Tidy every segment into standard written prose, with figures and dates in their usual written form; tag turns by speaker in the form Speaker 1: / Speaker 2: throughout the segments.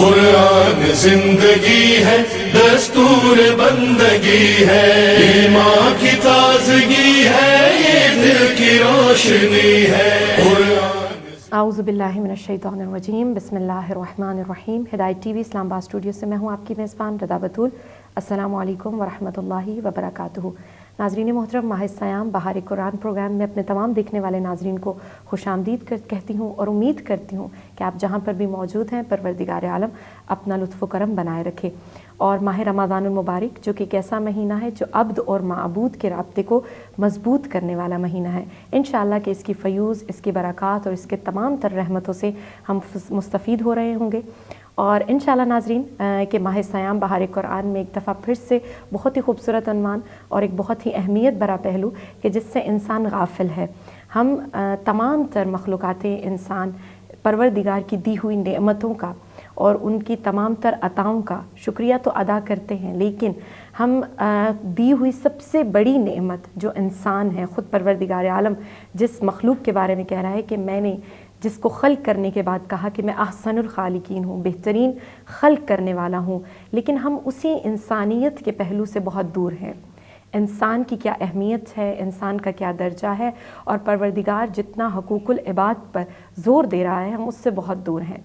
Speaker 1: قرآن زندگی ہے، دستور بندگی ہے، ایمان کی تازگی ہے، یہ دل کی روشنی ہے۔
Speaker 2: اعوذ باللہ من الشیطان الرجیم، بسم اللہ الرحمن الرحیم۔ ہدایت ٹی وی اسلام آباد اسٹوڈیو سے میں ہوں آپ کی میزبان رضا بتول۔ السلام علیکم ورحمۃ اللہ وبرکاتہ۔ ناظرین محترم، ماہ سیام بہار قرآن پروگرام میں اپنے تمام دیکھنے والے ناظرین کو خوش آمدید کہتی ہوں اور امید کرتی ہوں کہ آپ جہاں پر بھی موجود ہیں پروردگار عالم اپنا لطف و کرم بنائے رکھے۔ اور ماہ رمضان المبارک جو کہ ایک ایسا مہینہ ہے جو عبد اور معبود کے رابطے کو مضبوط کرنے والا مہینہ ہے، انشاءاللہ کہ اس کی فیوز، اس کی برکات اور اس کے تمام تر رحمتوں سے ہم مستفید ہو رہے ہوں گے۔ اور انشاءاللہ ناظرین کہ ماہ سیام بہار قرآن میں ایک دفعہ پھر سے بہت ہی خوبصورت عنوان اور ایک بہت ہی اہمیت بھرا پہلو کہ جس سے انسان غافل ہے۔ ہم تمام تر مخلوقات انسان پروردگار کی دی ہوئی نعمتوں کا اور ان کی تمام تر عطاؤں کا شکریہ تو ادا کرتے ہیں، لیکن ہم دی ہوئی سب سے بڑی نعمت جو انسان ہے، خود پروردگار عالم جس مخلوق کے بارے میں کہہ رہا ہے کہ میں نے جس کو خلق کرنے کے بعد کہا کہ میں احسن الخالقین ہوں، بہترین خلق کرنے والا ہوں، لیکن ہم اسی انسانیت کے پہلو سے بہت دور ہیں۔ انسان کی کیا اہمیت ہے، انسان کا کیا درجہ ہے، اور پروردگار جتنا حقوق العباد پر زور دے رہا ہے ہم اس سے بہت دور ہیں۔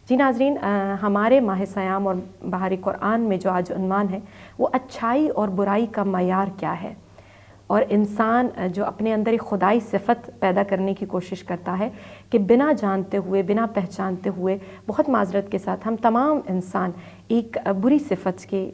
Speaker 2: جی ناظرین، ہمارے ماہ سیام اور بہار قرآن میں جو آج عنوان ہے وہ اچھائی اور برائی کا معیار کیا ہے، اور انسان جو اپنے اندر ایک خدائی صفت پیدا کرنے کی کوشش کرتا ہے کہ بنا جانتے ہوئے، بنا پہچانتے ہوئے، بہت معذرت کے ساتھ ہم تمام انسان ایک بری صفت کے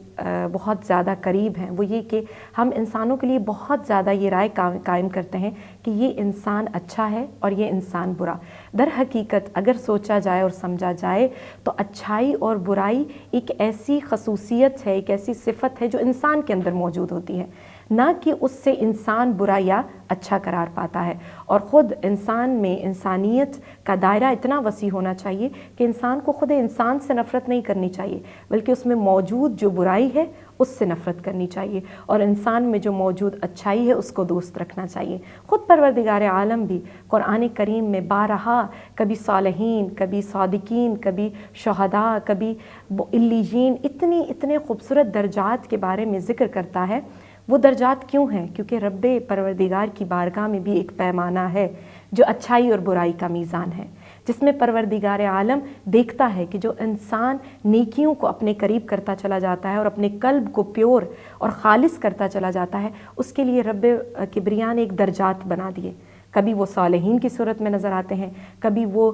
Speaker 2: بہت زیادہ قریب ہیں، وہ یہ کہ ہم انسانوں کے لیے بہت زیادہ یہ رائے قائم کرتے ہیں کہ یہ انسان اچھا ہے اور یہ انسان برا۔ در حقیقت اگر سوچا جائے اور سمجھا جائے تو اچھائی اور برائی ایک ایسی خصوصیت ہے، ایک ایسی صفت ہے جو انسان کے اندر موجود ہوتی ہے، نہ کہ اس سے انسان برا یا اچھا قرار پاتا ہے۔ اور خود انسان میں انسانیت کا دائرہ اتنا وسیع ہونا چاہیے کہ انسان کو خود انسان سے نفرت نہیں کرنی چاہیے، بلکہ اس میں موجود جو برائی ہے اس سے نفرت کرنی چاہیے، اور انسان میں جو موجود اچھائی ہے اس کو دوست رکھنا چاہیے۔ خود پروردگار عالم بھی قرآن کریم میں بارہا کبھی صالحین، کبھی صادقین، کبھی شہداء، کبھی علیین، اتنے خوبصورت درجات کے بارے میں ذکر کرتا ہے۔ وہ درجات کیوں ہیں؟ کیونکہ رب پروردگار کی بارگاہ میں بھی ایک پیمانہ ہے جو اچھائی اور برائی کا میزان ہے، جس میں پروردگار عالم دیکھتا ہے کہ جو انسان نیکیوں کو اپنے قریب کرتا چلا جاتا ہے اور اپنے قلب کو پیور اور خالص کرتا چلا جاتا ہے، اس کے لیے رب کبریاء نے ایک درجات بنا دیے۔ کبھی وہ صالحین کی صورت میں نظر آتے ہیں، کبھی وہ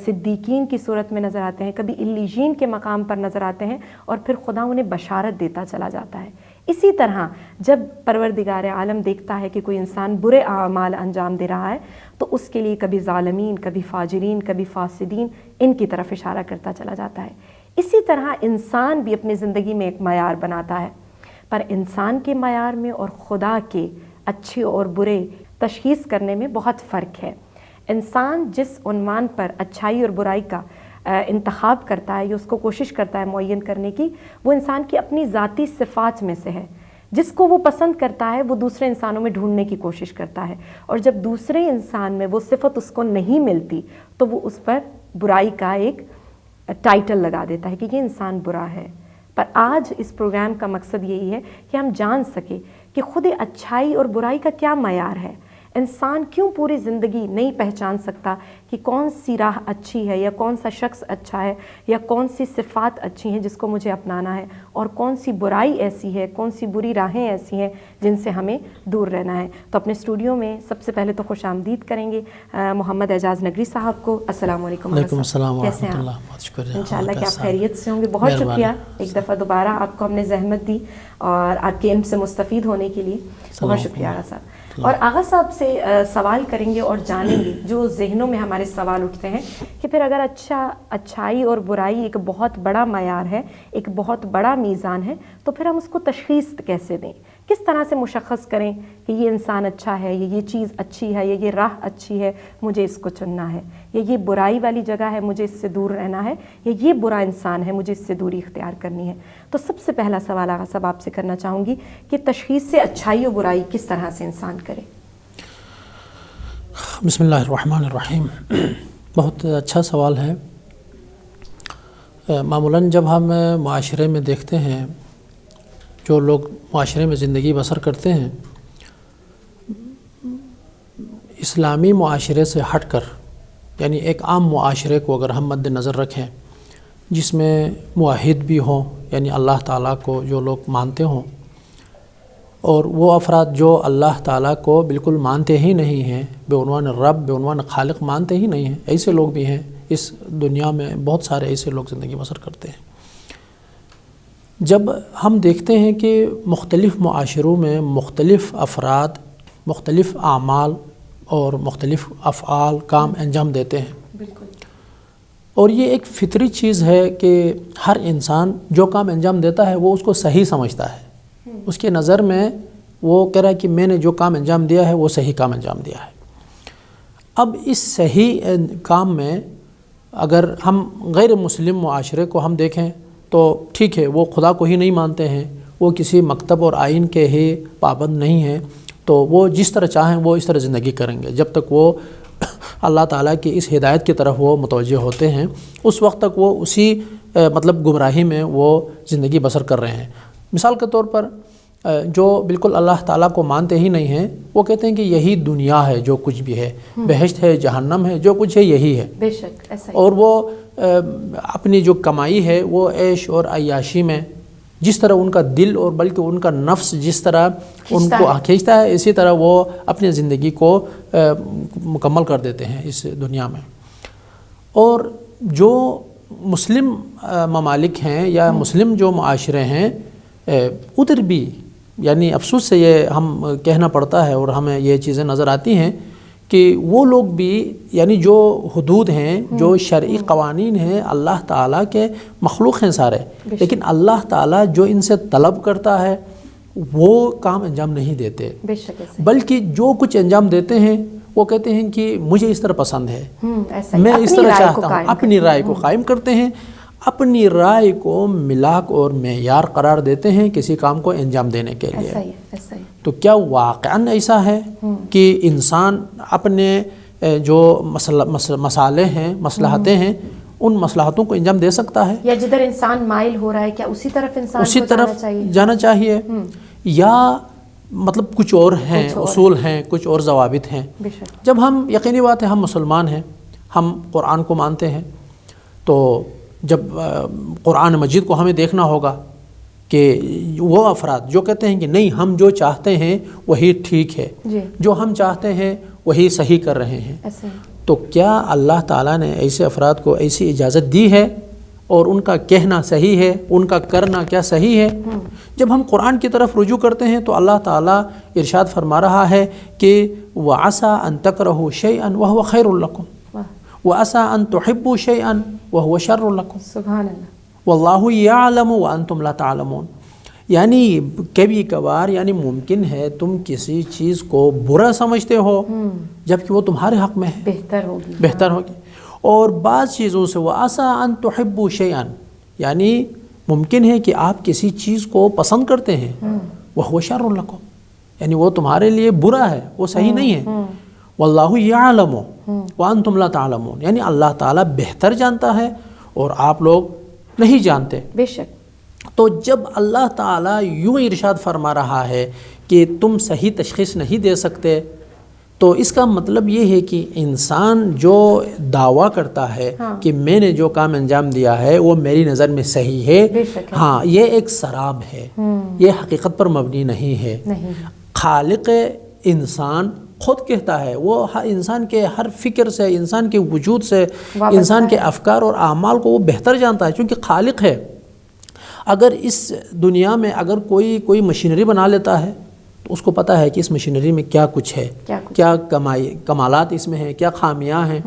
Speaker 2: صدیقین کی صورت میں نظر آتے ہیں، کبھی علیین کے مقام پر نظر آتے ہیں، اور پھر خدا انہیں بشارت دیتا چلا جاتا ہے۔ اسی طرح جب پروردگار عالم دیکھتا ہے کہ کوئی انسان برے اعمال انجام دے رہا ہے تو اس کے لیے کبھی ظالمین، کبھی فاجرین، کبھی فاسدین، ان کی طرف اشارہ کرتا چلا جاتا ہے۔ اسی طرح انسان بھی اپنی زندگی میں ایک معیار بناتا ہے، پر انسان کے معیار میں اور خدا کے اچھے اور برے تشخیص کرنے میں بہت فرق ہے۔ انسان جس عنوان پر اچھائی اور برائی کا انتخاب کرتا ہے یا اس کو کوشش کرتا ہے معین کرنے کی، وہ انسان کی اپنی ذاتی صفات میں سے ہے۔ جس کو وہ پسند کرتا ہے وہ دوسرے انسانوں میں ڈھونڈنے کی کوشش کرتا ہے، اور جب دوسرے انسان میں وہ صفت اس کو نہیں ملتی تو وہ اس پر برائی کا ایک ٹائٹل لگا دیتا ہے کہ یہ انسان برا ہے۔ پر آج اس پروگرام کا مقصد یہی ہے کہ ہم جان سکیں کہ خود اچھائی اور برائی کا کیا معیار ہے۔ انسان کیوں پوری زندگی نہیں پہچان سکتا کہ کون سی راہ اچھی ہے، یا کون سا شخص اچھا ہے، یا کون سی صفات اچھی ہیں جس کو مجھے اپنانا ہے، اور کون سی برائی ایسی ہے، کون سی بری راہیں ایسی ہیں جن سے ہمیں دور رہنا ہے۔ تو اپنے اسٹوڈیو میں سب سے پہلے تو خوش آمدید کریں گے محمد اعجاز نگری صاحب کو۔ السلام علیکم۔
Speaker 3: وعلیکم السلام
Speaker 2: کیسے
Speaker 3: ورحمۃ
Speaker 2: ہیں
Speaker 3: اللہ؟ بہت شکریہ،
Speaker 2: انشاءاللہ کہ آپ خیریت سے ہوں گے۔ بہت شکریہ ایک دفعہ دوبارہ آپ کو ہم نے زحمت دی اور آپ کے علم سے مستفید ہونے کے لیے بہت شکریہ آغا صاحب۔ اور آغا صاحب سے سوال کریں گے اور جانیں گے جو ذہنوں میں ہمارے سوال اٹھتے ہیں کہ پھر اگر اچھائی اور برائی ایک بہت بڑا معیار ہے، ایک بہت بڑا میزان ہے، تو پھر ہم اس کو تشخیص کیسے دیں؟ کس طرح سے مشخص کریں کہ یہ انسان اچھا ہے، یہ چیز اچھی ہے، یہ راہ اچھی ہے، مجھے اس کو چننا ہے، یا یہ برائی والی جگہ ہے، مجھے اس سے دور رہنا ہے، یا یہ برا انسان ہے، مجھے اس سے دوری اختیار کرنی ہے۔ تو سب سے پہلا سوال آغا صاحب آپ سے کرنا چاہوں گی کہ تشخیص سے اچھائی و برائی کس طرح سے انسان کرے؟
Speaker 3: بسم اللہ الرحمن الرحیم۔ بہت اچھا سوال ہے۔ معمولاً جب ہم معاشرے میں دیکھتے ہیں، جو لوگ معاشرے میں زندگی بسر کرتے ہیں، اسلامی معاشرے سے ہٹ کر، یعنی ایک عام معاشرے کو اگر ہم مد نظر رکھیں جس میں موحد بھی ہوں، یعنی اللہ تعالیٰ کو جو لوگ مانتے ہوں، اور وہ افراد جو اللہ تعالیٰ کو بالکل مانتے ہی نہیں ہیں، بے عنوان رب، بے عنوان خالق مانتے ہی نہیں ہیں، ایسے لوگ بھی ہیں اس دنیا میں، بہت سارے ایسے لوگ زندگی بسر کرتے ہیں۔ جب ہم دیکھتے ہیں کہ مختلف معاشروں میں مختلف افراد مختلف اعمال اور مختلف افعال کام انجام دیتے ہیں،
Speaker 2: بالکل،
Speaker 3: اور یہ ایک فطری چیز ہے کہ ہر انسان جو کام انجام دیتا ہے وہ اس کو صحیح سمجھتا ہے، اس کی نظر میں وہ کہہ رہا ہے کہ میں نے جو کام انجام دیا ہے وہ صحیح کام انجام دیا ہے۔ اب اس صحیح کام میں اگر ہم غیر مسلم معاشرے کو ہم دیکھیں تو ٹھیک ہے، وہ خدا کو ہی نہیں مانتے ہیں، وہ کسی مکتب اور آئین کے ہی پابند نہیں ہیں، تو وہ جس طرح چاہیں وہ اس طرح زندگی کریں گے، جب تک وہ اللہ تعالیٰ کی اس ہدایت کی طرف وہ متوجہ ہوتے ہیں اس وقت تک وہ اسی مطلب گمراہی میں وہ زندگی بسر کر رہے ہیں۔ مثال کے طور پر جو بالکل اللہ تعالیٰ کو مانتے ہی نہیں ہیں، وہ کہتے ہیں کہ یہی دنیا ہے، جو کچھ بھی ہے، بہشت ہے، جہنم ہے، جو کچھ ہے یہی ہے،
Speaker 2: بے شک ایسا ہی،
Speaker 3: اور وہ اپنی جو کمائی ہے وہ عیش اور عیاشی میں جس طرح ان کا دل اور بلکہ ان کا نفس جس طرح ان کو کھینچتا ہے، اسی طرح وہ اپنی زندگی کو مکمل کر دیتے ہیں اس دنیا میں۔ اور جو مسلم ممالک ہیں یا مسلم جو معاشرے ہیں، ادھر بھی یعنی افسوس سے یہ ہم کہنا پڑتا ہے اور ہمیں یہ چیزیں نظر آتی ہیں کہ وہ لوگ بھی یعنی جو حدود ہیں، جو شرعی قوانین ہیں، اللہ تعالیٰ کے مخلوق ہیں سارے، لیکن اللہ تعالیٰ جو ان سے طلب کرتا ہے وہ کام انجام نہیں دیتے،
Speaker 2: بے شک ایسا ہی،
Speaker 3: بلکہ جو کچھ انجام دیتے ہیں وہ کہتے ہیں کہ مجھے اس طرح پسند ہے،
Speaker 2: ایسا ہی،
Speaker 3: میں اس
Speaker 2: اپنی
Speaker 3: طرح
Speaker 2: رائے کو
Speaker 3: چاہتا ہوں،
Speaker 2: قائم
Speaker 3: اپنی رائے کو قائم کرتے ہیں، اپنی رائے کو ملاک اور معیار قرار دیتے ہیں کسی کام کو انجام دینے کے لیے۔
Speaker 2: ایسا ہی، ایسا ہی،
Speaker 3: تو کیا واقعاً ایسا ہے کہ انسان اپنے جو مسالے ہیں، مصلحتیں ہیں، ان مصلحتوں کو انجام دے سکتا ہے؟
Speaker 2: یا جدھر انسان مائل ہو رہا ہے کیا اسی طرف انسان
Speaker 3: اسی
Speaker 2: کو
Speaker 3: طرف
Speaker 2: جانا چاہیے؟
Speaker 3: جانا چاہیے، یا مطلب کچھ اور ہیں، اصول ہیں، کچھ اور ضوابط ہیں؟
Speaker 2: بے شک،
Speaker 3: جب ہم یقینی بات ہے ہم مسلمان ہیں، ہم قرآن کو مانتے ہیں، تو جب قرآن مجید کو ہمیں دیکھنا ہوگا کہ وہ افراد جو کہتے ہیں کہ نہیں ہم جو چاہتے ہیں وہی ٹھیک ہے،
Speaker 2: جی،
Speaker 3: جو ہم چاہتے ہیں وہی صحیح کر رہے ہیں،
Speaker 2: ایسا ہی،
Speaker 3: تو کیا اللہ تعالیٰ نے ایسے افراد کو ایسی اجازت دی ہے اور ان کا کہنا صحیح ہے، ان کا کرنا کیا صحیح ہے؟ جب ہم قرآن کی طرف رجوع کرتے ہیں تو اللہ تعالیٰ ارشاد فرما رہا ہے کہ وَعَسَىٰ أَن تَكْرَهُوا شَيْئًا وَهُوَ خَيْرٌ لَكُمْ وَعَسَىٰ أَن تُحِبُّوا شَيْئًا وَهُوَ شَرٌ لَكُمْ
Speaker 2: سبحان اللہ،
Speaker 3: وَاللَّهُ يَعْلَمُ وَأَنْتُمْ لَا تَعْلَمُونَ۔ یعنی کبھی کبھار یعنی ممکن ہے تم کسی چیز کو برا سمجھتے ہو جبکہ وہ تمہارے حق میں ہے،
Speaker 2: بہتر ہوگی،
Speaker 3: بہتر ہوگی، اور بعض چیزوں سے وَعَسَىٰ أَن تُحِبُّوا شَيْئًا یعنی ممکن ہے کہ آپ کسی چیز کو پسند کرتے ہیں، وَهُوَ شَرٌ لَكُمْ یعنی وہ تمہارے لیے برا ہے، وہ صحیح نہیں ہے، وَاللَّهُ يَعْلَمُ وَأَنْتُمْ لَا تَعْلَمُونَ یعنی اللہ تعالیٰ بہتر جانتا ہے اور آپ لوگ نہیں جانتے۔
Speaker 2: بے شک،
Speaker 3: تو جب اللہ تعالیٰ یوں ارشاد فرما رہا ہے کہ تم صحیح تشخیص نہیں دے سکتے، تو اس کا مطلب یہ ہے کہ انسان جو دعویٰ کرتا ہے کہ میں نے جو کام انجام دیا ہے وہ میری نظر میں صحیح ہے، ہاں یہ ایک سراب ہے، یہ حقیقت پر مبنی نہیں ہے۔ خالق انسان خود کہتا ہے، وہ انسان کے ہر فکر سے، انسان کے وجود سے، انسان کے افکار اور اعمال کو وہ بہتر جانتا ہے چونکہ خالق ہے۔ اگر اس دنیا میں اگر کوئی مشینری بنا لیتا ہے تو اس کو پتہ ہے کہ اس مشینری میں کیا کچھ ہے، کیا کمالات اس میں ہیں، کیا خامیاں ہیں،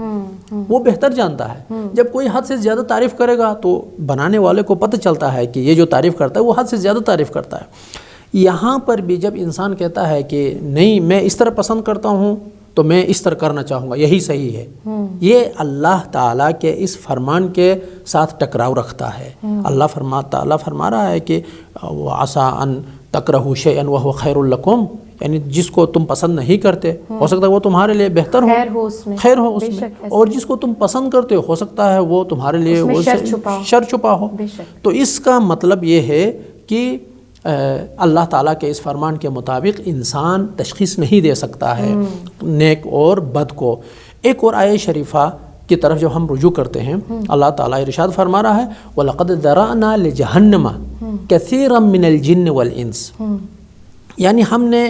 Speaker 3: وہ بہتر جانتا ہے۔ جب کوئی حد سے زیادہ تعریف کرے گا تو بنانے والے کو پتہ چلتا ہے کہ یہ جو تعریف کرتا ہے وہ حد سے زیادہ تعریف کرتا ہے۔ یہاں پر بھی جب انسان کہتا ہے کہ نہیں میں اس طرح پسند کرتا ہوں تو میں اس طرح کرنا چاہوں گا، یہی صحیح ہے، یہ اللہ تعالیٰ کے اس فرمان کے ساتھ ٹکراؤ رکھتا ہے۔ اللہ تعالیٰ فرما رہا ہے کہ وَعَسَىٰ أَن تَكْرَهُوا شَيْئًا وَهُوَ خَيْرٌ لَكُمْ یعنی جس کو تم پسند نہیں کرتے ہو سکتا ہے وہ تمہارے لیے بہتر ہو، خیر ہو اس میں، اور جس کو تم پسند کرتے ہو سکتا ہے وہ تمہارے لیے وہ شر چھپا ہو۔ تو اس کا مطلب یہ ہے کہ اللہ تعالیٰ کے اس فرمان کے مطابق انسان تشخیص نہیں دے سکتا ہے نیک اور بد کو۔ ایک اور آیت شریفہ کی طرف جب ہم رجوع کرتے ہیں، اللہ تعالیٰ ارشاد فرما رہا ہے وَلَقَدْ ذَرَأْنَا لِجَهَنَّمَ كَثِيرًا مِنَ الْجِنِّ وَالْإِنسِ، یعنی ہم نے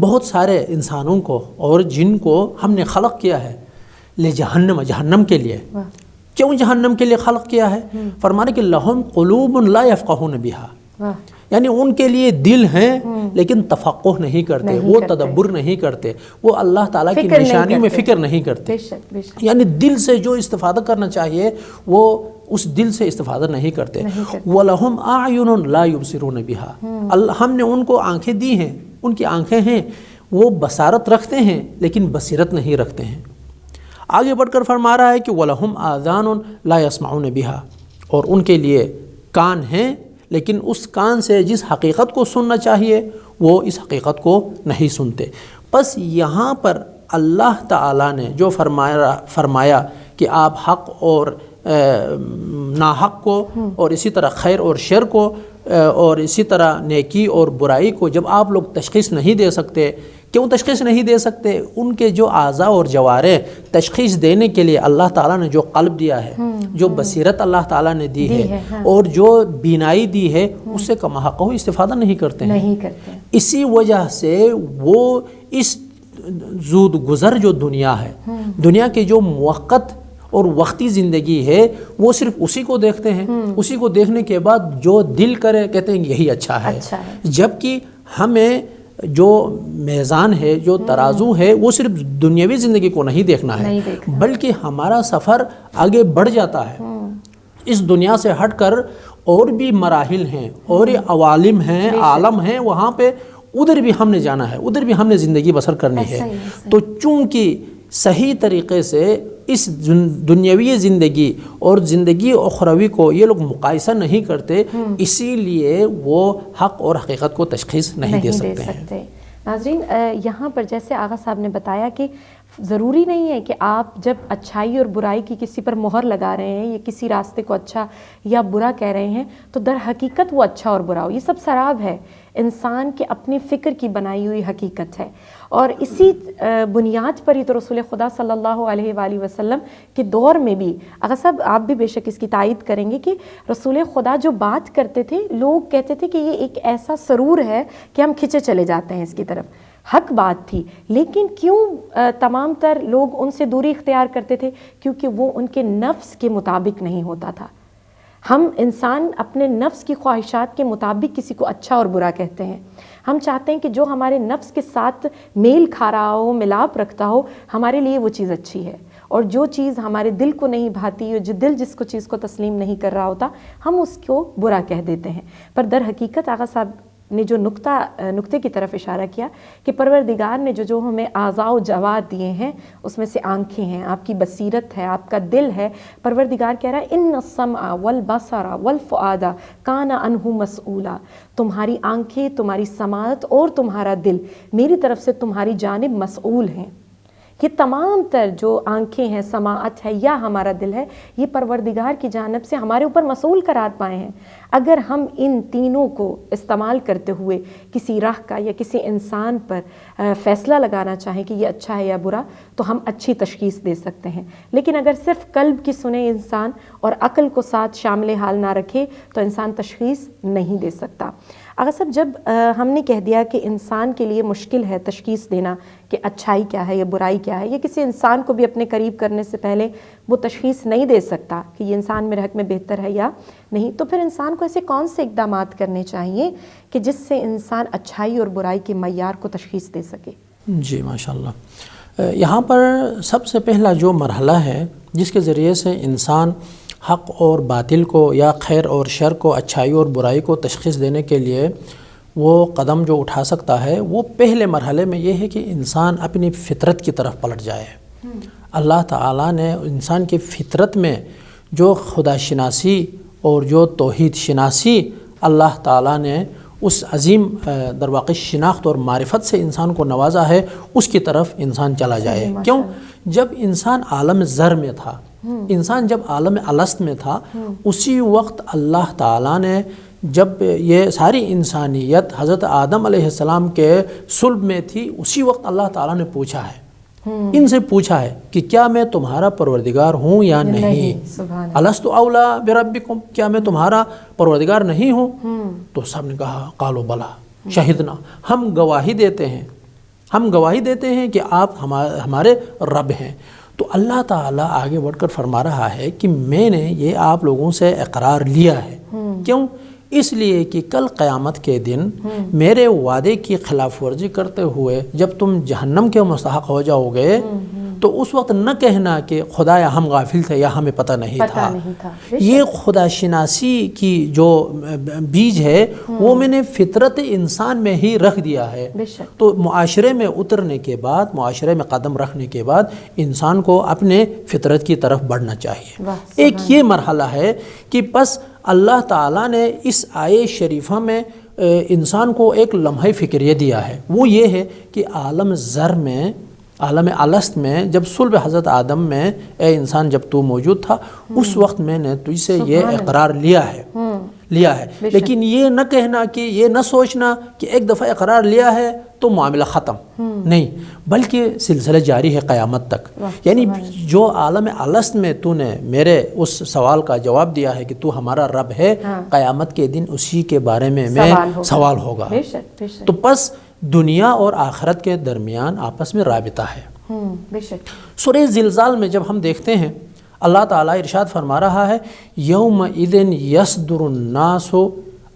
Speaker 3: بہت سارے انسانوں کو اور جن کو ہم نے خلق کیا ہے لِجَهَنَّمَ، جہنم کے لیے۔ کیوں جہنم کے لیے خلق کیا ہے؟ فرمانے کہ لَهُمْ قُلُوبٌ لَا يَفْقَهُونَ بِهَا، یعنی ان کے لیے دل ہیں لیکن تفقہ نہیں کرتے، وہ تدبر نہیں کرتے، وہ اللہ تعالیٰ کی نشانی میں فکر نہیں کرتے، یعنی دل سے جو استفادہ کرنا چاہیے وہ اس دل سے استفادہ نہیں کرتے۔ وَلَهُمْ أَعْيُنٌ لَا يُبْصِرُونَ بِهَا، ہم نے ان کو آنکھیں دی ہیں، ان کی آنکھیں ہیں، وہ بصارت رکھتے ہیں لیکن بصیرت نہیں رکھتے ہیں۔ آگے بڑھ کر فرما رہا ہے کہ وَلَهُمْ آذَانٌ لَا يَسْمَعُونَ بِهَا، اور ان کے لیے کان ہیں لیکن اس کان سے جس حقیقت کو سننا چاہیے وہ اس حقیقت کو نہیں سنتے۔ بس یہاں پر اللہ تعالیٰ نے جو فرمایا کہ آپ حق اور ناحق کو، اور اسی طرح خیر اور شر کو، اور اسی طرح نیکی اور برائی کو جب آپ لوگ تشخیص نہیں دے سکتے، کیوں تشخیص نہیں دے سکتے؟ ان کے جو اعضاء اور جوارح تشخیص دینے کے لیے اللہ تعالیٰ نے جو قلب دیا ہے، جو بصیرت اللہ تعالیٰ نے دی ہے، اور جو بینائی دی ہے، اس سے کما حق استفادہ نہیں کرتے ہیں۔ اسی وجہ سے وہ اس زود گذر جو دنیا ہے، دنیا کے جو موقت اور وقتی زندگی ہے، وہ صرف اسی کو دیکھتے ہیں، اسی کو دیکھنے کے بعد جو دل کرے کہتے ہیں یہی اچھا ہے، جبکہ ہمیں جو میزان ہے، جو ترازو ہے، وہ صرف دنیاوی زندگی کو نہیں دیکھنا ہے، بلکہ ہمارا سفر آگے بڑھ جاتا ہے اس دنیا سے ہٹ کر، اور بھی مراحل ہیں اور عوالم ہیں، عالم ہیں، وہاں پہ ادھر بھی ہم نے جانا ہے، ادھر بھی ہم نے زندگی بسر کرنی ہے۔ تو چونکہ صحیح طریقے سے اس دنیاوی زندگی اور زندگی اخروی کو یہ لوگ مقایسہ نہیں کرتے، اسی لیے وہ حق اور حقیقت کو تشخیص نہیں دے سکتے ہیں۔
Speaker 2: ناظرین، یہاں پر جیسے آغا صاحب نے بتایا کہ ضروری نہیں ہے کہ آپ جب اچھائی اور برائی کی کسی پر مہر لگا رہے ہیں یا کسی راستے کو اچھا یا برا کہہ رہے ہیں تو در حقیقت وہ اچھا اور برا ہو، یہ سب سراب ہے، انسان کے اپنی فکر کی بنائی ہوئی حقیقت ہے۔ اور اسی بنیاد پر ہی تو رسول خدا صلی اللہ علیہ وآلہ وسلم کے دور میں بھی، آغا صاحب آپ بھی بے شک اس کی تائید کریں گے کہ رسول خدا جو بات کرتے تھے لوگ کہتے تھے کہ یہ ایک ایسا سرور ہے کہ ہم کھنچے چلے جاتے ہیں اس کی طرف، حق بات تھی، لیکن کیوں تمام تر لوگ ان سے دوری اختیار کرتے تھے؟ کیونکہ وہ ان کے نفس کے مطابق نہیں ہوتا تھا۔ ہم انسان اپنے نفس کی خواہشات کے مطابق کسی کو اچھا اور برا کہتے ہیں، ہم چاہتے ہیں کہ جو ہمارے نفس کے ساتھ میل کھا رہا ہو، ملاپ رکھتا ہو، ہمارے لیے وہ چیز اچھی ہے، اور جو چیز ہمارے دل کو نہیں بھاتی، جو دل جس کو چیز کو تسلیم نہیں کر رہا ہوتا، ہم اس کو برا کہہ دیتے ہیں۔ پر در حقیقت آغا صاحب نے جو نقطے کی طرف اشارہ کیا کہ پروردگار نے جو ہمیں اعضاء و جوار دیے ہیں، اس میں سے آنکھیں ہیں، آپ کی بصیرت ہے، آپ کا دل ہے، پروردگار کہہ رہا ہے ان السمع والبصر والفؤاد کان عنہ مسئولا، تمہاری آنکھیں، تمہاری سماعت اور تمہارا دل میری طرف سے تمہاری جانب مسئول ہیں۔ یہ تمام تر جو آنکھیں ہیں، سماعت ہے یا ہمارا دل ہے، یہ پروردگار کی جانب سے ہمارے اوپر مسئول قرار پائے ہیں۔ اگر ہم ان تینوں کو استعمال کرتے ہوئے کسی راہ کا یا کسی انسان پر فیصلہ لگانا چاہیں کہ یہ اچھا ہے یا برا، تو ہم اچھی تشخیص دے سکتے ہیں، لیکن اگر صرف قلب کی سنے انسان اور عقل کو ساتھ شامل حال نہ رکھے تو انسان تشخیص نہیں دے سکتا۔ اگر صاحب جب ہم نے کہہ دیا کہ انسان کے لیے مشکل ہے تشخیص دینا کہ اچھائی کیا ہے یا برائی کیا ہے، یا کسی انسان کو بھی اپنے قریب کرنے سے پہلے وہ تشخیص نہیں دے سکتا کہ یہ انسان میرے حق میں بہتر ہے یا نہیں، تو پھر انسان کو ایسے کون سے اقدامات کرنے چاہیے کہ جس سے انسان اچھائی اور برائی کے معیار کو تشخیص دے سکے؟
Speaker 3: جی ماشاءاللہ، یہاں پر سب سے پہلا جو مرحلہ ہے جس کے ذریعے سے انسان حق اور باطل کو یا خیر اور شر کو، اچھائی اور برائی کو تشخیص دینے کے لیے وہ قدم جو اٹھا سکتا ہے، وہ پہلے مرحلے میں یہ ہے کہ انسان اپنی فطرت کی طرف پلٹ جائے۔ اللہ تعالیٰ نے انسان کی فطرت میں جو خدا شناسی اور جو توحید شناسی اللہ تعالیٰ نے اس عظیم درواقع شناخت اور معرفت سے انسان کو نوازا ہے اس کی طرف انسان چلا جائے. کیوں؟ جب انسان عالم ذر میں تھا، انسان جب عالم الست میں تھا، اسی وقت اللہ تعالیٰ نے جب یہ ساری انسانیت حضرت آدم علیہ السلام کے صلب میں تھی، اسی وقت اللہ تعالیٰ نے پوچھا ہے، ان سے پوچھا ہے کہ کیا میں تمہارا پروردگار ہوں یا نہیں؟ الست اولا بربکم، کیا میں تمہارا پروردگار نہیں ہوں؟ تو سب نے کہا قالوا بلا شہدنا، ہم گواہی دیتے ہیں، ہم گواہی دیتے ہیں کہ آپ ہمارے رب ہیں. تو اللہ تعالیٰ آگے بڑھ کر فرما رہا ہے کہ میں نے یہ آپ لوگوں سے اقرار لیا ہے. کیوں؟ اس لیے کہ کل قیامت کے دن میرے وعدے کی خلاف ورزی کرتے ہوئے جب تم جہنم کے مستحق ہو جاؤ گے تو اس وقت نہ کہنا کہ خدایا ہم غافل تھے یا ہمیں پتہ نہیں تھا. یہ خدا شناسی کی جو بیج ہے وہ میں نے فطرت انسان میں ہی رکھ دیا ہے. تو معاشرے میں اترنے کے بعد، معاشرے میں قدم رکھنے کے بعد انسان کو اپنے فطرت کی طرف بڑھنا چاہیے. ایک یہ مرحلہ ہے کہ بس اللہ تعالیٰ نے اس آیے شریفہ میں انسان کو ایک لمحہ فکریہ دیا ہے، وہ یہ ہے کہ عالم ذر میں، عالم الست میں جب صلب حضرت آدم میں اے انسان جب تو موجود تھا، اس وقت میں نے تجھ سے یہ اقرار لیا ہے. لیکن یہ نہ کہنا کہ یہ نہ سوچنا کہ ایک دفعہ اقرار لیا ہے تو معاملہ ختم، نہیں، بلکہ سلسلہ جاری ہے قیامت تک. یعنی جو عالم الست میں تو نے میرے اس سوال کا جواب دیا ہے کہ تو ہمارا رب ہے، قیامت کے دن اسی کے بارے میں سوال ہوگا. تو پس دنیا اور آخرت کے درمیان آپس میں رابطہ ہے. سورہ زلزال میں جب ہم دیکھتے ہیں اللہ تعالیٰ ارشاد فرما رہا ہے یومئذ یصدر الناس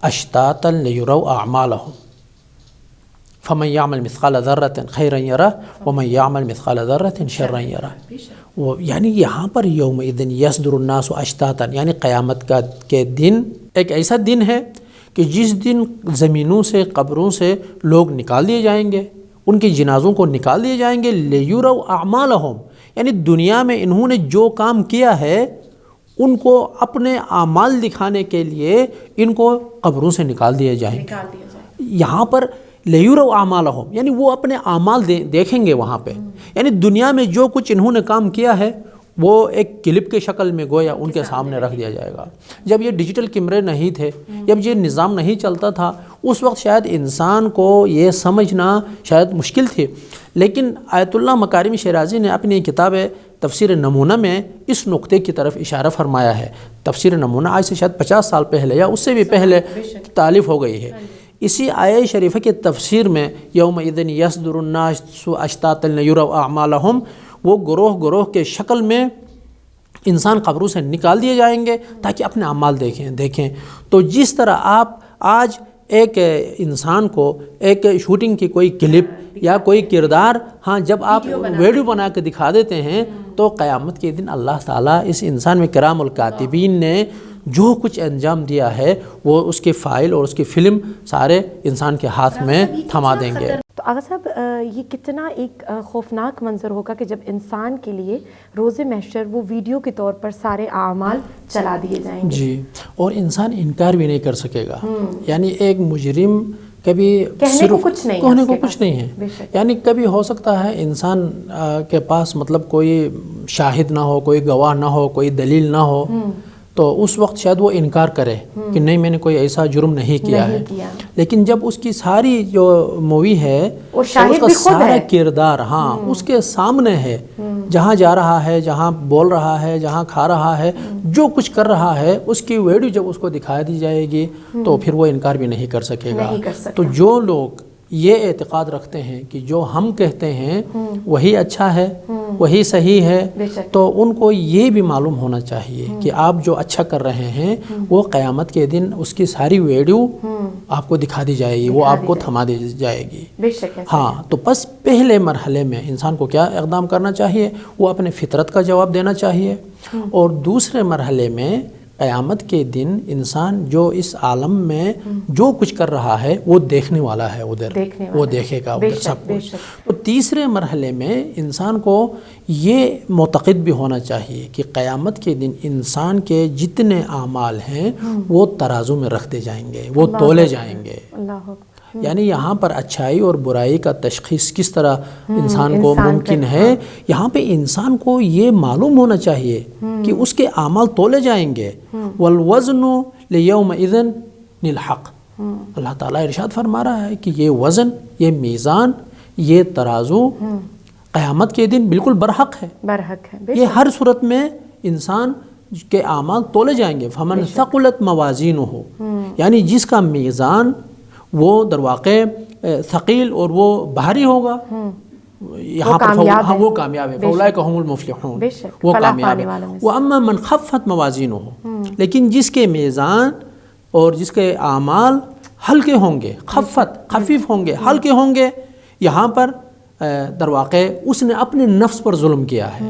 Speaker 3: اشتاتا لیروا اعمالهم فمن یعمل مثقال ذرة خیرا یرہ ومن یعمل مثقال ذرة شرا یرہ. یعنی یہاں پر یومئذ یصدر الناس اشتاتا یعنی قیامت کے دن ایک ایسا دن ہے کہ جس دن زمینوں سے، قبروں سے لوگ نکال دیے جائیں گے، ان کے جنازوں کو نکال دیے جائیں گے. لیروا اعمالهم یعنی دنیا میں انہوں نے جو کام کیا ہے ان کو اپنے اعمال دکھانے کے لیے ان کو قبروں سے نکال دیے جائیں گے. یہاں پر لیروا اعمالهم یعنی وہ اپنے اعمال دیکھیں گے وہاں پہ. یعنی دنیا میں جو کچھ انہوں نے کام کیا ہے وہ ایک کلپ کے شکل میں گویا ان کے سامنے رکھ دیا جائے گا. جب یہ ڈیجیٹل کیمرے نہیں تھے، جب یہ نظام نہیں چلتا تھا، اس وقت شاید انسان کو یہ سمجھنا شاید مشکل تھی. لیکن آیت اللہ مکارم شیرازی نے اپنی کتاب تفسیر نمونہ میں اس نقطے کی طرف اشارہ فرمایا ہے. تفسیر نمونہ آج سے شاید 50 سال پہلے یا اس سے بھی پہلے تالیف ہو گئی ہے. اسی آیہ شریفہ کے تفسیر میں یومئذ یصدر الناس اشتاتا لیروا اعمالهم وہ گروہ کے شکل میں انسان قبروں سے نکال دیے جائیں گے تاکہ اپنے اعمال دیکھیں. تو جس طرح آپ آج ایک انسان کو ایک شوٹنگ کی کوئی کلپ یا کوئی کردار جب آپ ویڈیو بنا کے دکھا دیتے ہیں تو قیامت کے دن اللہ تعالیٰ اس انسان میں کرام الکاتبین نے جو کچھ انجام دیا ہے وہ اس کے فائل اور اس کی فلم سارے انسان کے ہاتھ میں تھما دیں گے.
Speaker 2: تو آغا صاحب یہ کتنا ایک خوفناک منظر ہوگا کہ جب انسان کے لیے روز محشر وہ ویڈیو کے طور پر سارے اعمال چلا دیے جائیں گے. جی،
Speaker 3: اور انسان انکار بھی نہیں کر سکے گا. یعنی ایک مجرم کبھی
Speaker 2: کہنے کو کچھ نہیں
Speaker 3: ہے. یعنی کبھی ہو سکتا ہے انسان کے پاس مطلب کوئی شاہد نہ ہو، کوئی گواہ نہ ہو، کوئی دلیل نہ ہو، تو اس وقت شاید وہ انکار کرے کہ نہیں میں نے کوئی ایسا جرم نہیں کیا ہے. لیکن جب اس کی ساری جو مووی ہے اس کا سارا کردار اس کے سامنے ہے، جہاں جا رہا ہے، جہاں بول رہا ہے، جہاں کھا رہا ہے، جو کچھ کر رہا ہے، اس کی ویڈیو جب اس کو دکھا دی جائے گی تو پھر وہ انکار بھی نہیں کر سکے گا. تو جو لوگ یہ اعتقاد رکھتے ہیں کہ جو ہم کہتے ہیں وہی اچھا ہے، وہی صحیح ہے، تو ان کو یہ بھی معلوم ہونا چاہیے کہ آپ جو اچھا کر رہے ہیں وہ قیامت کے دن اس کی ساری ویڈیو آپ کو دکھا دی جائے گی، وہ آپ کو تھما دی جائے گی. تو بس پہلے مرحلے میں انسان کو کیا اقدام کرنا چاہیے؟ وہ اپنے فطرت کا جواب دینا چاہیے. اور دوسرے مرحلے میں قیامت کے دن انسان جو اس عالم میں جو کچھ کر رہا ہے وہ دیکھنے والا ہے، ادھر وہ دیکھے گا ادھر سب کچھ۔ تو تیسرے مرحلے میں انسان کو یہ معتقد بھی ہونا چاہیے کہ قیامت کے دن انسان کے جتنے اعمال ہیں وہ ترازو میں رکھ دے جائیں گے، وہ تولے جائیں گے۔ یعنی یہاں پر اچھائی اور برائی کا تشخیص کس طرح انسان کو ممکن ہے، یہاں پہ انسان کو یہ معلوم ہونا چاہیے کہ اس کے اعمال تولے جائیں گے۔ والوزن لیومئذ للحق، اللہ تعالیٰ ارشاد فرما رہا ہے کہ یہ وزن، یہ میزان، یہ ترازو قیامت کے دن بالکل برحق ہے، یہ ہر صورت میں انسان کے اعمال تولے جائیں گے۔ فمن ثقلت موازینہ، یعنی جس کا میزان وہ در واقع ثقیل اور وہ بھاری ہوگا، یہاں پر وہ کامیاب ہے، فاولئک هم المفلحون، وہ کامیاب ہے۔ واما من خفت موازینہ، لیکن جس کے میزان اور جس کے اعمال ہلکے ہوں گے، خفیف ہوں گے، ہلکے ہوں گے، یہاں پر در واقع اس نے اپنے نفس پر ظلم کیا ہے،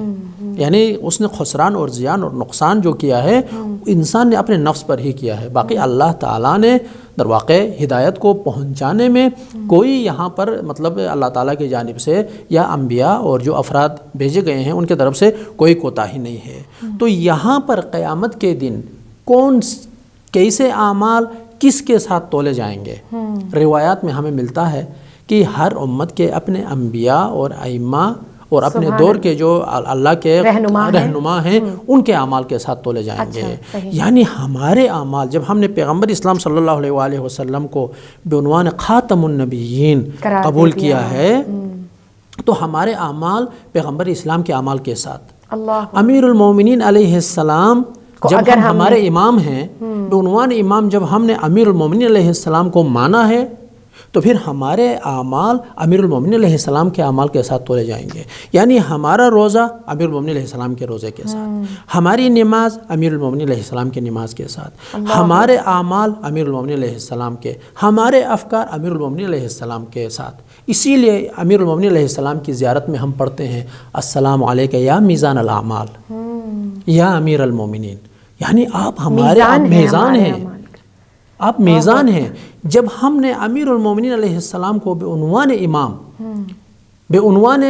Speaker 3: یعنی اس نے خسران اور زیان اور نقصان جو کیا ہے انسان نے اپنے نفس پر ہی کیا ہے۔ باقی اللہ تعالیٰ نے در واقع ہدایت کو پہنچانے میں کوئی یہاں پر مطلب اللہ تعالیٰ کی جانب سے یا انبیاء اور جو افراد بھیجے گئے ہیں ان کے طرف سے کوئی کوتاہی نہیں ہے۔ تو یہاں پر قیامت کے دن کیسے اعمال کس کے ساتھ تولے جائیں گے؟ روایات میں ہمیں ملتا ہے کہ ہر امت کے اپنے انبیاء اور ائمہ اور اپنے دور کے جو اللہ کے رہنما ہیں ان کے اعمال کے ساتھ تولے جائیں گے۔ یعنی ہمارے اعمال، جب ہم نے پیغمبر اسلام صلی اللہ علیہ وآلہ وسلم کو بعنوان خاتم النبیین قبول کیا ہے تو ہمارے اعمال پیغمبر اسلام کے اعمال کے ساتھ، امیر المومنین علیہ السلام جب ہمارے امام ہیں، بعنوان امام جب ہم نے امیر المومنین علیہ السلام کو مانا ہے تو پھر ہمارے اعمال امیر المومنین علیہ السلام کے اعمال کے ساتھ تولے جائیں گے۔ یعنی ہمارا روزہ امیر المومنین علیہ السلام کے روزے کے ساتھ، ہماری نماز امیر المومنین علیہ السلام کی نماز کے ساتھ، ہمارے اعمال امیر المومنین علیہ السلام کے، ہمارے افکار امیر المومنین علیہ السلام کے ساتھ۔ اسی لیے امیر المومنین علیہ السلام کی زیارت میں ہم پڑھتے ہیں السلام علیک یا میزان الاعمال یا امیر المومنین، یعنی آپ ہمارے میزان ہیں، آپ میزان ہیں۔ جب ہم نے امیر المومنین علیہ السلام کو بعنوان امام، بعنوان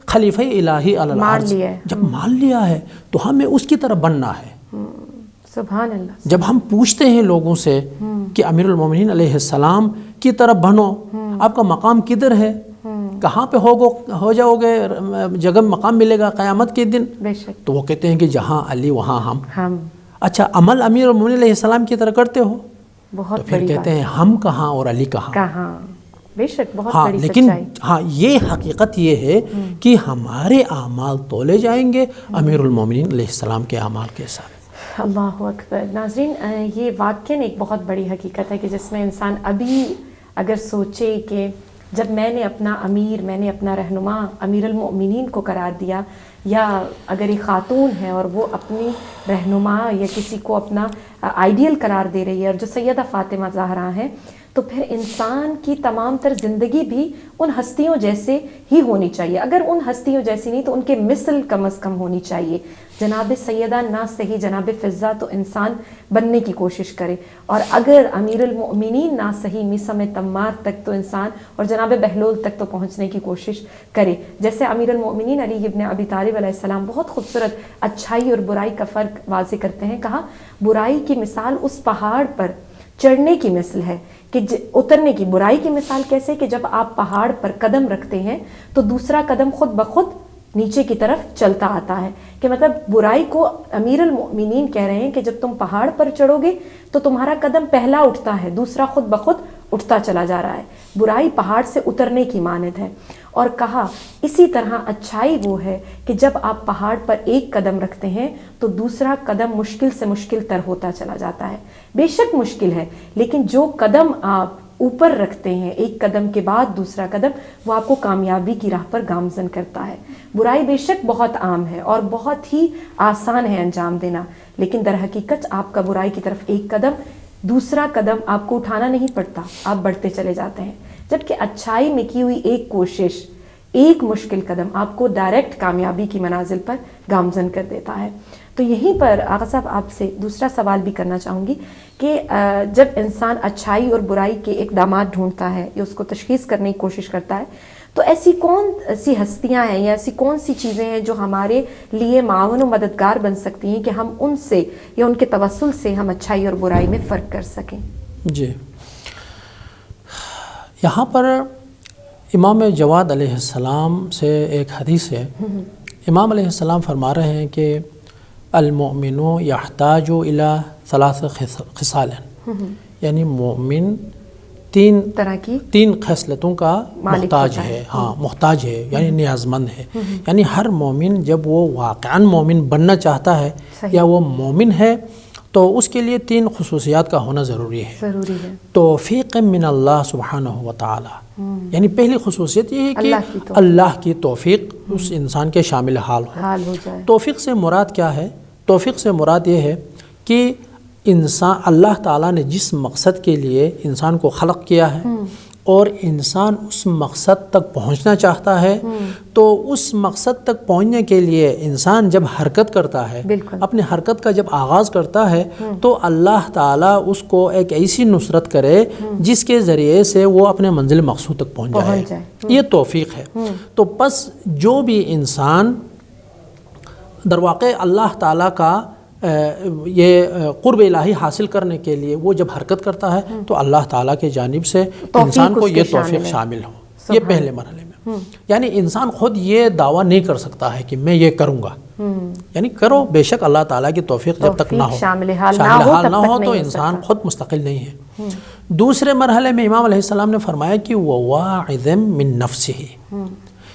Speaker 3: خلیفہ الہی علی الارض جب مان لیا ہے تو ہمیں اس کی طرح بننا ہے۔
Speaker 2: سبحان اللہ۔
Speaker 3: جب ہم پوچھتے ہیں لوگوں سے کہ امیر المومنین علیہ السلام کی طرح بنو، آپ کا مقام کدھر ہے، کہاں پہ ہو جاؤ گے، جگہ مقام ملے گا قیامت کے دن، تو وہ کہتے ہیں کہ جہاں علی وہاں ہم۔ اچھا، عمل امیر المومنین علیہ السلام کی طرح کرتے ہو؟ تو پھر کہتے ہیں ہم کہاں اور علی کہاں۔
Speaker 2: بے شک بہت
Speaker 3: ہاں،
Speaker 2: بڑی
Speaker 3: لیکن
Speaker 2: سچائی۔
Speaker 3: ہاں یہ حقیقت یہ ہے کہ ہمارے اعمال تولے جائیں گے امیر المومنین علیہ السلام کے اعمال کے ساتھ۔
Speaker 2: اللہ اکبر۔ ناظرین، یہ واقعاً ایک بہت بڑی حقیقت ہے کہ جس میں انسان ابھی اگر سوچے کہ جب میں نے اپنا امیر، میں نے اپنا رہنما امیر المؤمنین کو قرار دیا، یا اگر ایک خاتون ہے اور وہ اپنی رہنما یا کسی کو اپنا آئیڈیل قرار دے رہی ہے، اور جو سیدہ فاطمہ زہرا ہیں، تو پھر انسان کی تمام تر زندگی بھی ان ہستیوں جیسے ہی ہونی چاہیے۔ اگر ان ہستیوں جیسی نہیں تو ان کے مثل کم از کم ہونی چاہیے۔ جناب سیدہ نہ صحیح جناب فضہ تو انسان بننے کی کوشش کرے، اور اگر امیر المؤمنین نہ صحیح میثم تمار تک تو انسان، اور جناب بہلول تک تو پہنچنے کی کوشش کرے۔ جیسے امیر المؤمنین علی ابن ابی طالب علیہ السلام بہت خوبصورت اچھائی اور برائی کا فرق واضح کرتے ہیں۔ کہا برائی کی مثال اس پہاڑ پر چڑھنے کی مثل ہے کہ اترنے کی، برائی کی مثال کیسے کہ جب آپ پہاڑ پر قدم رکھتے ہیں تو دوسرا قدم خود بخود نیچے کی طرف چلتا آتا ہے، کہ مطلب برائی کو امیر المؤمنین کہہ رہے ہیں کہ جب تم پہاڑ پر چڑھو گے تو تمہارا قدم پہلا اٹھتا ہے، دوسرا خود بخود اٹھتا چلا جا رہا ہے۔ برائی پہاڑ سے اترنے کی مانند ہے۔ اور کہا اسی طرح اچھائی وہ ہے کہ جب آپ پہاڑ پر ایک قدم رکھتے ہیں تو دوسرا قدم مشکل سے مشکل تر ہوتا چلا جاتا ہے۔ بے شک مشکل ہے، لیکن جو قدم آپ اوپر رکھتے ہیں ایک قدم کے بعد دوسرا قدم، وہ آپ کو کامیابی کی راہ پر گامزن کرتا ہے۔ برائی بے شک بہت عام ہے اور بہت ہی آسان ہے انجام دینا، لیکن در حقیقت آپ کا برائی کی طرف ایک قدم، دوسرا قدم آپ کو اٹھانا نہیں پڑتا، آپ بڑھتے چلے جاتے ہیں، جبکہ اچھائی میں کی ہوئی ایک کوشش، ایک مشکل قدم آپ کو ڈائریکٹ کامیابی کی منازل پر گامزن کر دیتا ہے۔ تو یہیں پر آغا صاحب آپ سے دوسرا سوال بھی کرنا چاہوں گی کہ جب انسان اچھائی اور برائی کے اقدامات ڈھونڈتا ہے یا اس کو تشخیص کرنے کی کوشش کرتا ہے، تو ایسی کون سی ہستیاں ہیں یا ایسی کون سی چیزیں ہیں جو ہمارے لیے معاون و مددگار بن سکتی ہیں کہ ہم ان سے یا ان کے توسل سے ہم اچھائی اور برائی میں فرق کر سکیں؟
Speaker 3: جی، یہاں پر امام جواد علیہ السلام سے ایک حدیث ہے. امام علیہ السلام فرما رہے ہیں کہ المؤمن یحتاج الی ثلاث خصال، یعنی مومن تین خصلتوں کا محتاج ہے. ہاں، محتاج ہے یعنی نیاز مند ہے. یعنی ہر مومن جب وہ واقعاً مومن بننا چاہتا ہے یا وہ مومن ہے تو اس کے لیے تین خصوصیات کا ہونا ضروری ہے. توفیق من اللہ سبحانہ و تعالی، یعنی پہلی خصوصیت یہ ہے کہ اللہ کی توفیق اس انسان کے شامل حال ہو جائے. توفیق سے مراد کیا ہے؟ توفیق سے مراد یہ ہے کہ انسان، اللہ تعالیٰ نے جس مقصد کے لیے انسان کو خلق کیا ہے اور انسان اس مقصد تک پہنچنا چاہتا ہے، تو اس مقصد تک پہنچنے کے لیے انسان جب حرکت کرتا ہے، اپنے حرکت کا جب آغاز کرتا ہے، تو اللہ تعالیٰ اس کو ایک ایسی نصرت کرے جس کے ذریعے سے وہ اپنے منزل مقصود تک پہنچ جائے. یہ توفیق ہے. تو پس جو بھی انسان در واقع اللہ تعالیٰ کا یہ قرب الہی حاصل کرنے کے لیے وہ جب حرکت کرتا ہے تو اللہ تعالیٰ کی جانب سے انسان کو یہ توفیق شامل ہو. یہ پہلے مرحلے میں، یعنی انسان خود یہ دعویٰ نہیں کر سکتا ہے کہ میں یہ کروں گا. یعنی کرو، بے شک اللہ تعالیٰ کی توفیق جب تک نہ ہو، شامل حال نہ ہو تو انسان خود مستقل نہیں ہے. دوسرے مرحلے میں امام علیہ السلام نے فرمایا کہ وَوَاعِظٍ مِّن نَفْسِهِ،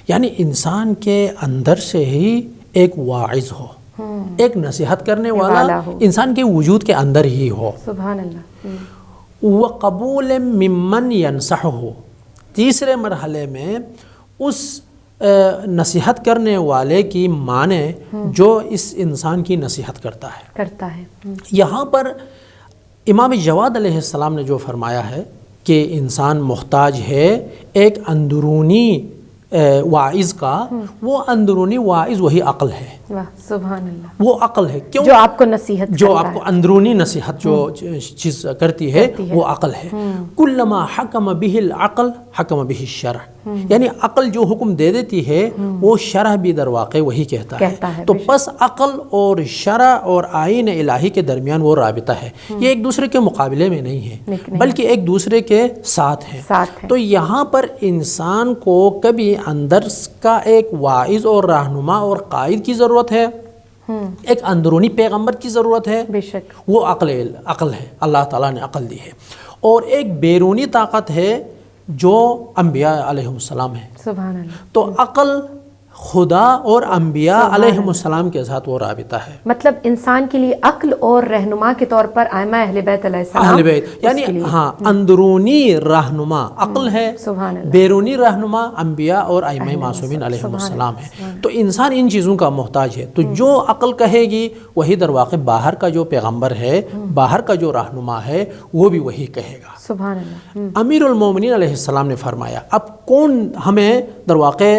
Speaker 3: یعنی انسان کے اندر سے ہی ایک واعظ ہو، ایک نصیحت کرنے والا انسان کے وجود کے اندر ہی ہو. سبحان اللہ. وَقَبُولٍ مِّمَّنْ يَنْصَحُهُ، تیسرے مرحلے میں اس نصیحت کرنے والے کی مانے جو اس انسان کی نصیحت کرتا ہے. یہاں پر امام جواد علیہ السلام نے جو فرمایا ہے کہ انسان محتاج ہے ایک اندرونی واعظ کا، وہ اندرونی واعظ وہی عقل ہے.
Speaker 2: سبحان اللہ.
Speaker 3: وہ عقل ہے، کیوں؟
Speaker 2: جو آپ کو نصیحت،
Speaker 3: جو آپ کو اندرونی نصیحت جو چیز کرتی ہے وہ عقل ہے. کلما حکم به العقل حکم به الشرع، یعنی عقل جو حکم دے دیتی ہے وہ شرع بھی در واقع وہی کہتا ہے. تو پس عقل اور شرع اور آئین الہی کے درمیان وہ رابطہ ہے. یہ ایک دوسرے کے مقابلے میں نہیں ہے بلکہ ایک دوسرے کے ساتھ ہے. تو یہاں پر انسان کو کبھی اندر کا ایک واعظ اور رہنما اور قائد کی ضرورت ہے، ایک اندرونی پیغمبر کی ضرورت ہے، بے شک وہ عقل ہے، اللہ تعالیٰ نے عقل دی ہے. اور ایک بیرونی طاقت ہے جو انبیاء علیہ السلام ہے. سبحان اللہ. تو عقل خدا اور انبیاء علیہ السلام کے ساتھ وہ رابطہ ہے.
Speaker 2: مطلب انسان کے لیے عقل اور رہنما کے طور پر ائمہ اہل بیت علیہ السلام،
Speaker 3: اہل بیت یعنی ہاں اندرونی رہنما عقل ہے، بیرونی رہنما انبیاء اور ائمہ معصومین علیہ السلام ہے. تو انسان ان چیزوں کا محتاج ہے. تو جو عقل کہے گی وہی در واقع باہر کا جو پیغمبر ہے، باہر کا جو رہنما ہے وہ بھی وہی کہے گا. سبحان اللہ. امیر المومنین علیہ السلام نے فرمایا اب کون ہمیں در واقع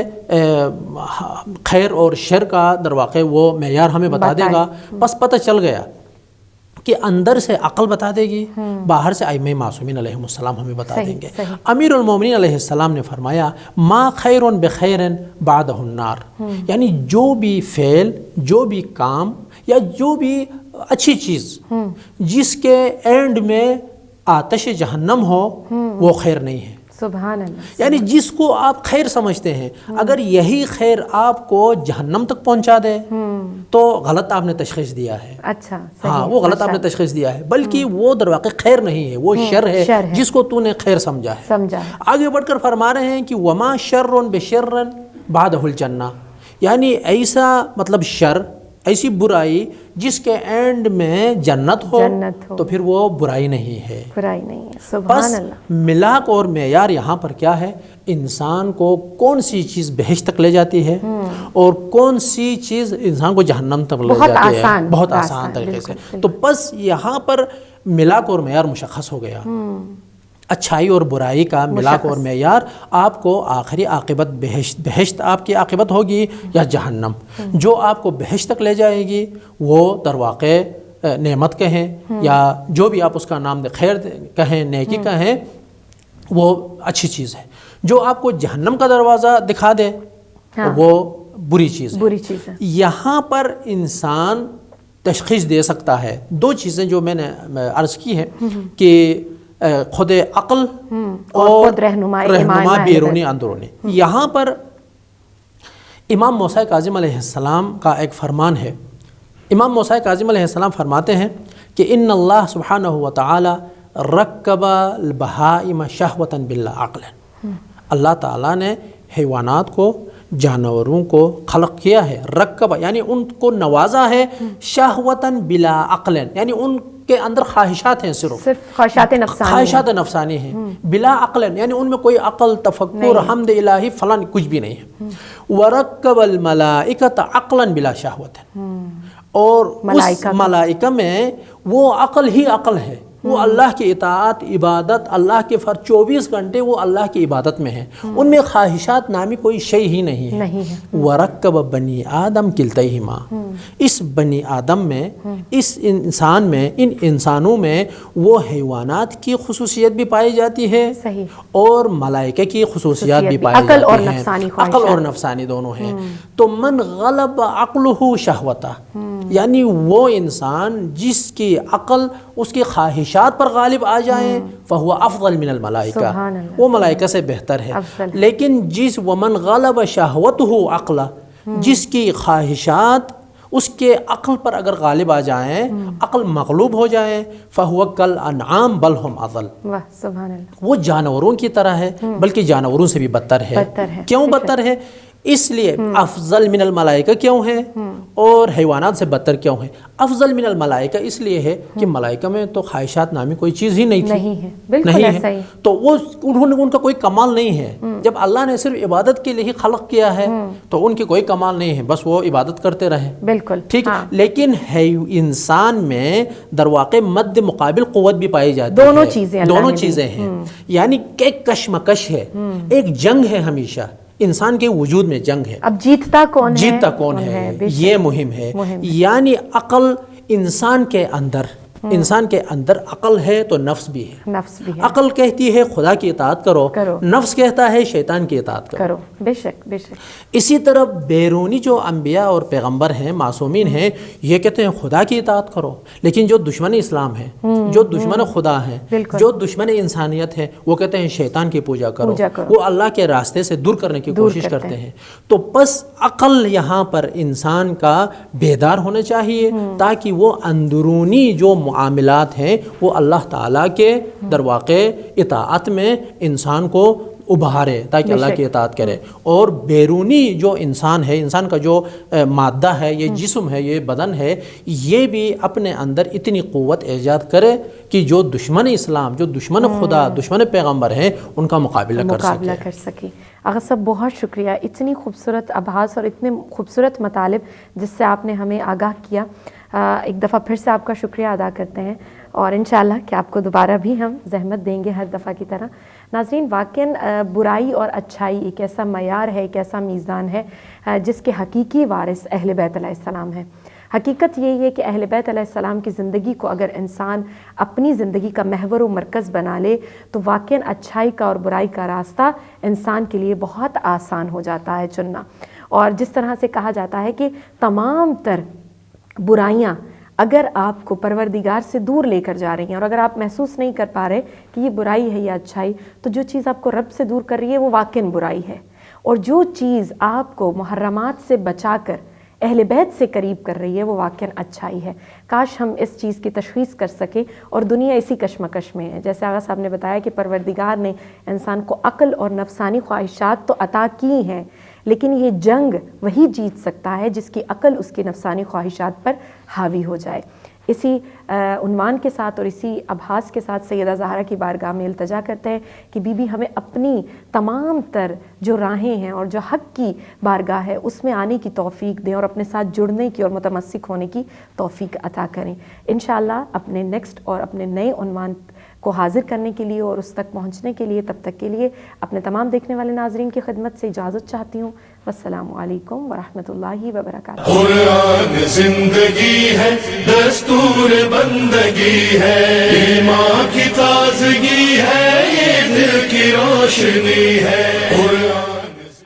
Speaker 3: خیر اور شر کا در واقع وہ معیار ہمیں بتا دے گا؟ بس پتہ چل گیا کہ اندر سے عقل بتا دے گی، باہر سے ائمہ معصومین علیہ السلام ہمیں بتا دیں گے. امیر المومنین علیہ السلام نے فرمایا ما خیر بخیر بعدہ النار، یعنی جو بھی فعل، جو بھی کام یا جو بھی اچھی چیز جس کے اینڈ میں آتش جہنم ہو وہ خیر نہیں ہے.
Speaker 2: سبحان اللہ.
Speaker 3: یعنی جس کو آپ خیر سمجھتے ہیں اگر یہی خیر آپ کو جہنم تک پہنچا دے تو غلط آپ نے تشخیص دیا ہے.
Speaker 2: اچھا،
Speaker 3: ہاں وہ غلط آپ نے تشخیص دیا ہے، بلکہ وہ در واقع خیر نہیں ہے، وہ شر ہے جس کو تو نے خیر سمجھا ہے. آگے بڑھ کر فرما رہے ہیں کہ وما شر بشر بعدہ الجنہ، یعنی ایسا مطلب شر، ایسی برائی جس کے اینڈ میں جنت ہو تو پھر وہ برائی نہیں ہے. بس ملاک اور معیار یہاں پر کیا ہے؟ انسان کو کون سی چیز بہشت تک لے جاتی ہے اور کون سی چیز انسان کو جہنم تک لے جاتی ہے، بہت آسان طریقے سے. تو بس یہاں پر ملاک اور معیار مشخص ہو گیا. اچھائی اور برائی کا ملاک اور معیار، آپ کو آخری عاقبت بہشت آپ کی عاقبت ہوگی یا جہنم۔ جو آپ کو بہشت تک لے جائے گی وہ در واقع نعمت کہیں یا جو بھی آپ اس کا نام دیں، خیر کہیں، نیکی کہیں، وہ اچھی چیز ہے۔ جو آپ کو جہنم کا دروازہ دکھا دے وہ بری چیز ہے۔
Speaker 2: بری چیز ہے۔
Speaker 3: یہاں پر انسان تشخیص دے سکتا ہے دو چیزیں جو میں نے عرض کی ہے کہ خود عقل اور رہنما بیرونی اندرونی۔ یہاں پر امام موسیٰ کاظم علیہ السلام کا ایک فرمان ہے۔ امام موسیٰ کاظم علیہ السلام فرماتے ہیں کہ ان اللہ سبحانہ وتعالی رکب البہائم شہوۃ بالعقل، اللہ تعالیٰ نے حیوانات کو، جانوروں کو خلق کیا ہے، رکب یعنی ان کو نوازا ہے، شہوتاً بلا عقل یعنی ان کے اندر خواہشات ہیں، صرف خواہشات نفسانی ہیں، بلا عقل یعنی ان میں کوئی عقل، تفکر، حمد الہی فلاں کچھ بھی نہیں ہے۔ وَرَكَّبَ الْمَلَائِكَةَ عَقْلًا بِلَا شَهْوَةٍ، اور اس ملائکہ میں وہ عقل ہی عقل ہے، وہ اللہ کی اطاعت، عبادت، اللہ کے 24 گھنٹے وہ اللہ کی عبادت میں ہیں، ان میں خواہشات نامی کوئی شے ہی نہیں ہے۔ وَرَكَّبَ بَنِي آدم كِلْتَيْهِمَا، اس بنی آدم میں، اس انسان میں، ان انسانوں میں وہ حیوانات کی خصوصیت بھی پائی جاتی ہے اور ملائکہ کی خصوصیات بھی پائی جاتی ہیں، عقل اور نفسانی دونوں ہیں۔ تو من غلب عقلہ شہوتہ، یعنی وہ انسان جس کی عقل اس کی خواہشات پر غالب آ جائیں، فہو افضل من الملائکہ، وہ ملائکہ سے بہتر ہے۔ لیکن جس ومن غلب شہوتہ عقلہ، جس کی خواہشات اس کے عقل پر اگر غالب آ جائیں، عقل مغلوب ہو جائے، فہو کالانعام بل ہم اضل، وہ جانوروں کی طرح ہے بلکہ جانوروں سے بھی بدتر ہے۔ کیوں بدتر ہے؟ اس لیے افضل من الملائکہ کیوں ہے اور حیوانات سے بدتر کیوں ہے؟ افضل من الملائکہ اس لیے ہے کہ ملائکہ میں تو خواہشات نامی کوئی چیز ہی نہیں ہے، تو وہ ان کا کوئی کمال نہیں ہے۔ جب اللہ نے صرف عبادت کے لیے خلق کیا ہے تو ان کی کوئی کمال نہیں ہے، بس وہ عبادت کرتے رہے، بالکل ٹھیک۔ لیکن انسان میں در واقع مد مقابل قوت بھی پائی جاتی ہے، دونوں چیزیں ہیں، یعنی ایک کشمکش ہے، ایک جنگ ہے، ہمیشہ انسان کے وجود میں جنگ ہے۔
Speaker 2: اب جیتتا کون
Speaker 3: ہے یہ مہم ہے، یعنی عقل انسان کے اندر عقل ہے تو نفس بھی ہے۔ عقل کہتی ہے خدا کی اطاعت کرو، نفس کہتا ہے شیطان کی اطاعت کرو۔
Speaker 2: بے شک بے شک۔
Speaker 3: اسی طرح بیرونی جو انبیاء اور پیغمبر ہیں، معصومین ہیں، یہ کہتے ہیں خدا کی اطاعت کرو، لیکن جو دشمن اسلام ہیں، جو دشمن خدا ہیں، جو دشمن انسانیت ہے، وہ کہتے ہیں شیطان کی پوجا کرو، وہ اللہ کے راستے سے دور کرنے کی کوشش کرتے ہیں۔ تو بس عقل یہاں پر انسان کا بیدار ہونا چاہیے تاکہ وہ اندرونی جو معاملات ہیں وہ اللہ تعالیٰ کے در واقع اطاعت میں انسان کو ابھارے، تاکہ اللہ کی اطاعت کرے، اور بیرونی جو انسان ہے، انسان کا جو مادہ ہے، یہ جسم ہے، یہ بدن ہے، یہ بھی اپنے اندر اتنی قوت ایجاد کرے کہ جو دشمن اسلام، جو دشمن خدا، دشمن پیغمبر ہیں، ان کا مقابلہ کر سکے۔
Speaker 2: آغا صاحب بہت شکریہ، اتنی خوبصورت ابحاث اور اتنے خوبصورت مطالب جس سے آپ نے ہمیں آگاہ کیا۔ ایک دفعہ پھر سے آپ کا شکریہ ادا کرتے ہیں اور انشاءاللہ کہ آپ کو دوبارہ بھی ہم زحمت دیں گے ہر دفعہ کی طرح۔ ناظرین، واقعاً برائی اور اچھائی ایک ایسا معیار ہے، ایک ایسا میزان ہے جس کے حقیقی وارث اہل بیت علیہ السلام ہیں۔ حقیقت یہی ہے کہ اہل بیت علیہ السلام کی زندگی کو اگر انسان اپنی زندگی کا محور و مرکز بنا لے تو واقعاً اچھائی کا اور برائی کا راستہ انسان کے لیے بہت آسان ہو جاتا ہے چننا۔ اور جس طرح سے کہا جاتا ہے کہ تمام تر برائیاں اگر آپ کو پروردگار سے دور لے کر جا رہی ہیں اور اگر آپ محسوس نہیں کر پا رہے کہ یہ برائی ہے یا اچھائی، تو جو چیز آپ کو رب سے دور کر رہی ہے وہ واقعاً برائی ہے، اور جو چیز آپ کو محرمات سے بچا کر اہل بیت سے قریب کر رہی ہے وہ واقعاً اچھائی ہے۔ کاش ہم اس چیز کی تشخیص کر سکیں، اور دنیا اسی کشمکش میں ہے۔ جیسے آغا صاحب نے بتایا کہ پروردگار نے انسان کو عقل اور نفسانی خواہشات تو عطا کی ہیں، لیکن یہ جنگ وہی جیت سکتا ہے جس کی عقل اس کی نفسانی خواہشات پر حاوی ہو جائے۔ اسی عنوان کے ساتھ اور اسی ابحاث کے ساتھ سیدہ زہرا کی بارگاہ میں التجا کرتے ہیں کہ بی بی ہمیں اپنی تمام تر جو راہیں ہیں اور جو حق کی بارگاہ ہے اس میں آنے کی توفیق دیں اور اپنے ساتھ جڑنے کی اور متمسک ہونے کی توفیق عطا کریں۔ انشاءاللہ اپنے نیکسٹ اور اپنے نئے عنوان کو حاضر کرنے کے لیے اور اس تک پہنچنے کے لیے، تب تک کے لیے اپنے تمام دیکھنے والے ناظرین کی خدمت سے اجازت چاہتی ہوں۔ والسلام علیکم ورحمۃ اللہ وبرکاتہ۔
Speaker 1: قرآن زندگی ہے، دستور بندگی ہے، ایمان کی تازگی ہے، یہ دل کی روشنی ہے۔ قرآن